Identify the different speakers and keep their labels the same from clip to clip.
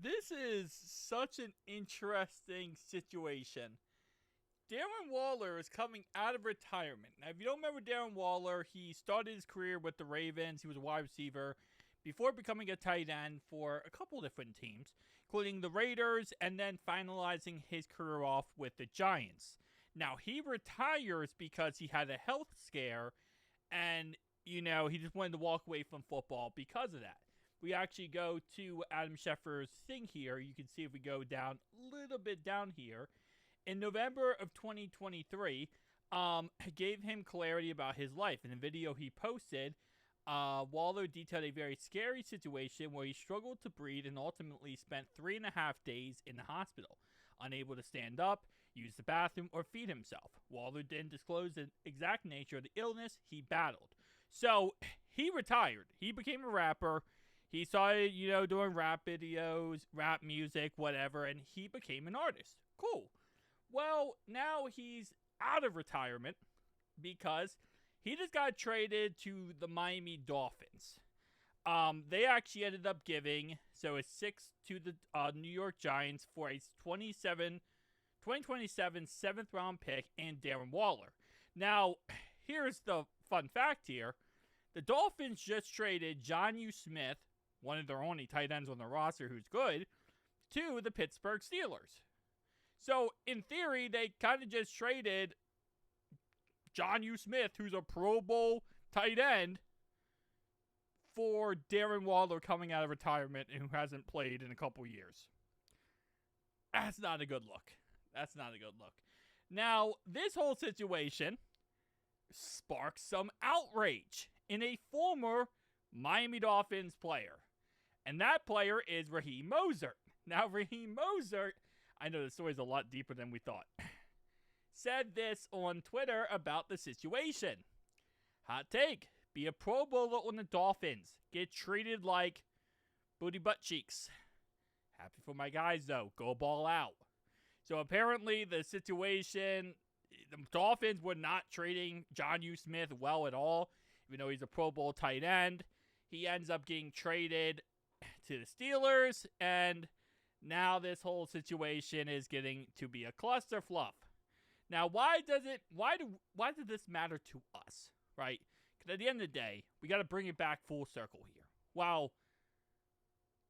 Speaker 1: This is such an interesting situation. Darren Waller is coming out of retirement. Now, if you don't remember Darren Waller, he started his career with the Ravens. He was a wide receiver before becoming a tight end for a couple different teams, including the Raiders, and then finalizing his career off with the Giants. Now, he retires because he had a health scare, and, he just wanted to walk away from football because of that. We actually go to Adam Schefter's thing here. You can see if we go down a little bit down here. In November of 2023, gave him clarity about his life. In a video he posted, Waller detailed a very scary situation where he struggled to breathe and ultimately spent 3.5 days in the hospital, unable to stand up, use the bathroom, or feed himself. Waller didn't disclose the exact nature of the illness he battled. So, he retired. He became a rapper. He started, doing rap videos, rap music, whatever, and he became an artist. Cool. Well, now he's out of retirement because he just got traded to the Miami Dolphins. They actually ended up giving, so it's 6 to the New York Giants for a 2027 7th round pick and Darren Waller. Now, here's the fun fact here. The Dolphins just traded Jonnu Smith, one of their only tight ends on the roster who's good, to the Pittsburgh Steelers. So, in theory, they kind of just traded Jonnu Smith, who's a Pro Bowl tight end, for Darren Waller coming out of retirement and who hasn't played in a couple years. That's not a good look. That's not a good look. Now, this whole situation sparks some outrage in a former Miami Dolphins player. And that player is Raheem Mostert. Now, Raheem Mostert, I know the story's a lot deeper than we thought, said this on Twitter about the situation. Hot take. Be a Pro Bowler on the Dolphins. Get treated like booty butt cheeks. Happy for my guys, though. Go ball out. So apparently the situation, the Dolphins were not treating Jonnu Smith well at all, even though he's a Pro Bowl tight end. He ends up getting traded to the Steelers, and now this whole situation is getting to be a clusterfluff. Now, why does this matter to us, right? Because at the end of the day, we got to bring it back full circle here. Wow,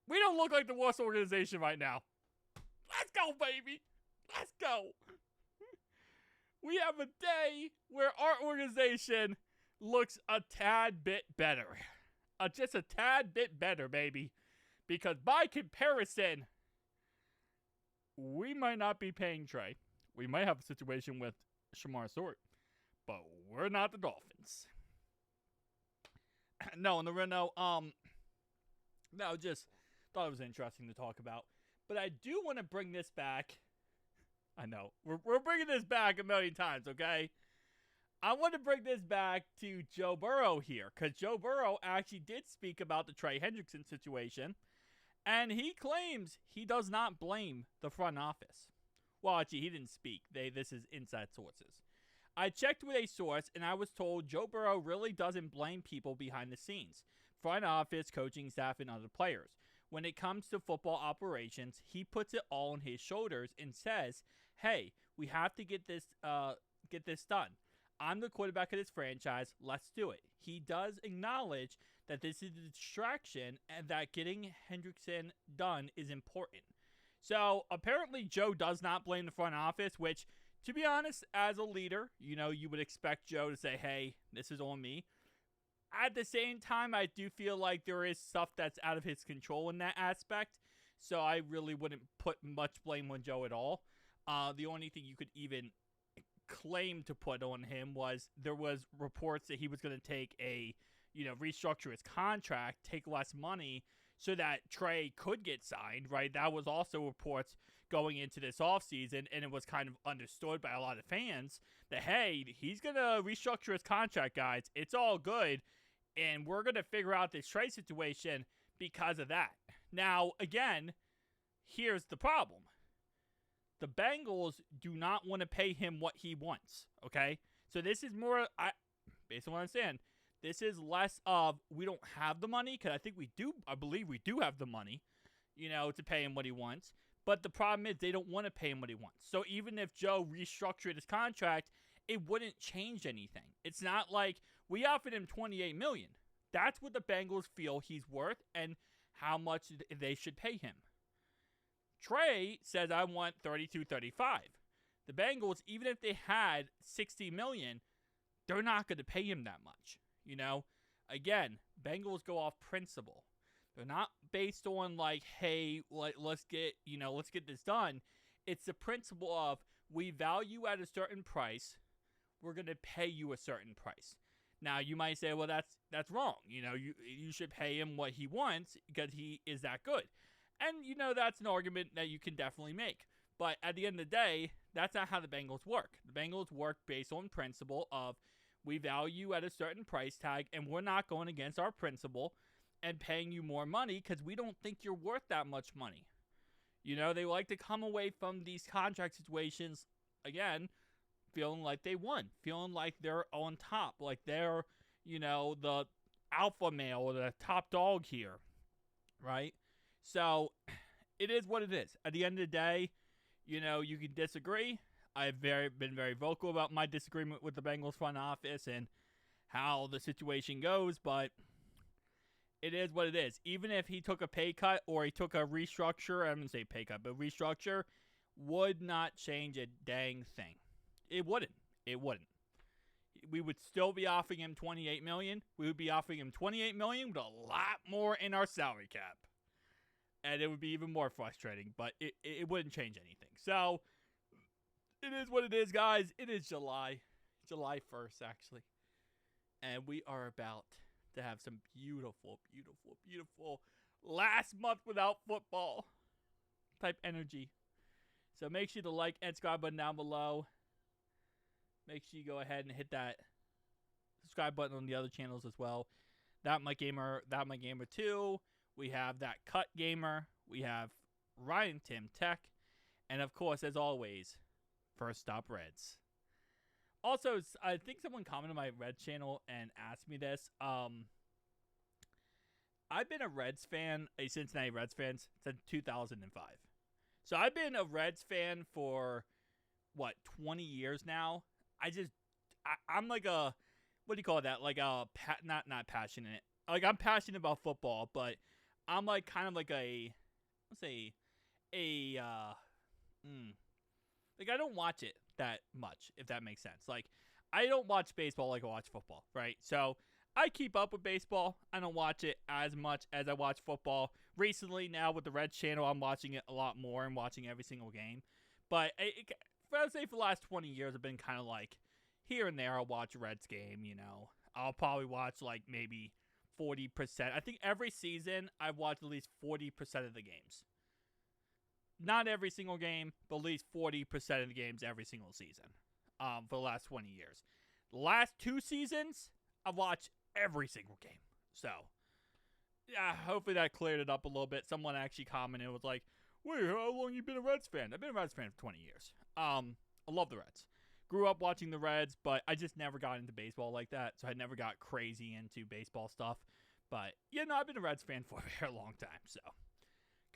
Speaker 1: we don't look like the worst organization right now. Let's go, baby. Let's go. We have a day where our organization looks a tad bit better. Just a tad bit better, baby. Because by comparison, we might not be paying Trey. We might have a situation with Shamar Stewart. But we're not the Dolphins. No, just thought it was interesting to talk about. But I do want to bring this back. I know. We're bringing this back a million times, okay? I want to bring this back to Joe Burrow here, because Joe Burrow actually did speak about the Trey Hendrickson situation, and he claims he does not blame the front office. Well, actually, he didn't speak. This is inside sources. I checked with a source, and I was told Joe Burrow really doesn't blame people behind the scenes, front office, coaching staff, and other players. When it comes to football operations, he puts it all on his shoulders and says, hey, we have to get this done. I'm the quarterback of this franchise. Let's do it. He does acknowledge that this is a distraction and that getting Hendrickson done is important. So apparently Joe does not blame the front office, which, to be honest, as a leader, you would expect Joe to say, hey, this is on me. At the same time, I do feel like there is stuff that's out of his control in that aspect. So I really wouldn't put much blame on Joe at all. The only thing you could even claim to put on him was there was reports that he was going to take restructure his contract, take less money so that Trey could get signed, right? That was also reports going into this offseason, and it was kind of understood by a lot of fans that, hey, he's going to restructure his contract, guys. It's all good, and we're going to figure out this Trey situation because of that. Now, again, here's the problem. The Bengals do not want to pay him what he wants, okay? So this is more, based on what I'm saying, this is less of we don't have the money, because I believe we do have the money. to pay him what he wants. But the problem is they don't want to pay him what he wants. So even if Joe restructured his contract, it wouldn't change anything. It's not like we offered him $28 million. That's what the Bengals feel he's worth and how much they should pay him. Trey says, I want 32, 35. The Bengals, even if they had $60 million, they're not going to pay him that much. Again, Bengals go off principle. They're not based on like, hey, let's get this done. It's the principle of we value at a certain price. We're going to pay you a certain price. Now, you might say, well, that's wrong. You should pay him what he wants because he is that good. And, that's an argument that you can definitely make. But at the end of the day, that's not how the Bengals work. The Bengals work based on principle of we value at a certain price tag, and we're not going against our principle and paying you more money because we don't think you're worth that much money. They like to come away from these contract situations, again, feeling like they won, feeling like they're on top, like they're, the alpha male or the top dog here, right? So it is what it is. At the end of the day, you can disagree. I've been very vocal about my disagreement with the Bengals front office and how the situation goes, but it is what it is. Even if he took a pay cut or he took a restructure, I'm going to say pay cut, but restructure would not change a dang thing. It wouldn't. We would still be offering him $28 million. We would be offering him $28 million with a lot more in our salary cap. And it would be even more frustrating, but it wouldn't change anything. So, it is what it is, guys. It is July 1st, actually. And we are about to have some beautiful, beautiful, beautiful last month without football type energy. So, make sure to like and subscribe button down below. Make sure you go ahead and hit that subscribe button on the other channels as well. That My Gamer 2. We have That Cut Gamer. We have Ryan Tim Tech. And of course, as always, First Stop Reds. Also, I think someone commented on my Reds channel and asked me this. I've been a Reds fan, a Cincinnati Reds fan, since 2005. So I've been a Reds fan for, 20 years now? I'm like a, what do you call that? Like a, not passionate. Like, I'm passionate about football, but I'm like kind of like like I don't watch it that much, if that makes sense. Like, I don't watch baseball like I watch football, right? So I keep up with baseball. I don't watch it as much as I watch football. Recently, now with the Reds channel, I'm watching it a lot more and watching every single game. But I would say for the last 20 years, I've been kind of like here and there. I'll watch a Reds game. I'll probably watch like maybe 40%. I think every season I've watched at least 40% of the games. Not every single game, but at least 40% of the games every single season for the last 20 years. The last 2 seasons, I've watched every single game. So, yeah, hopefully that cleared it up a little bit. Someone actually commented, was like, wait, how long you been a Reds fan? I've been a Reds fan for 20 years. I love the Reds. Grew up watching the Reds, but I just never got into baseball like that, so I never got crazy into baseball stuff. But, I've been a Reds fan for a very long time, so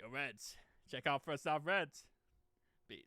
Speaker 1: go Reds. Check out First Off Reds. Peace.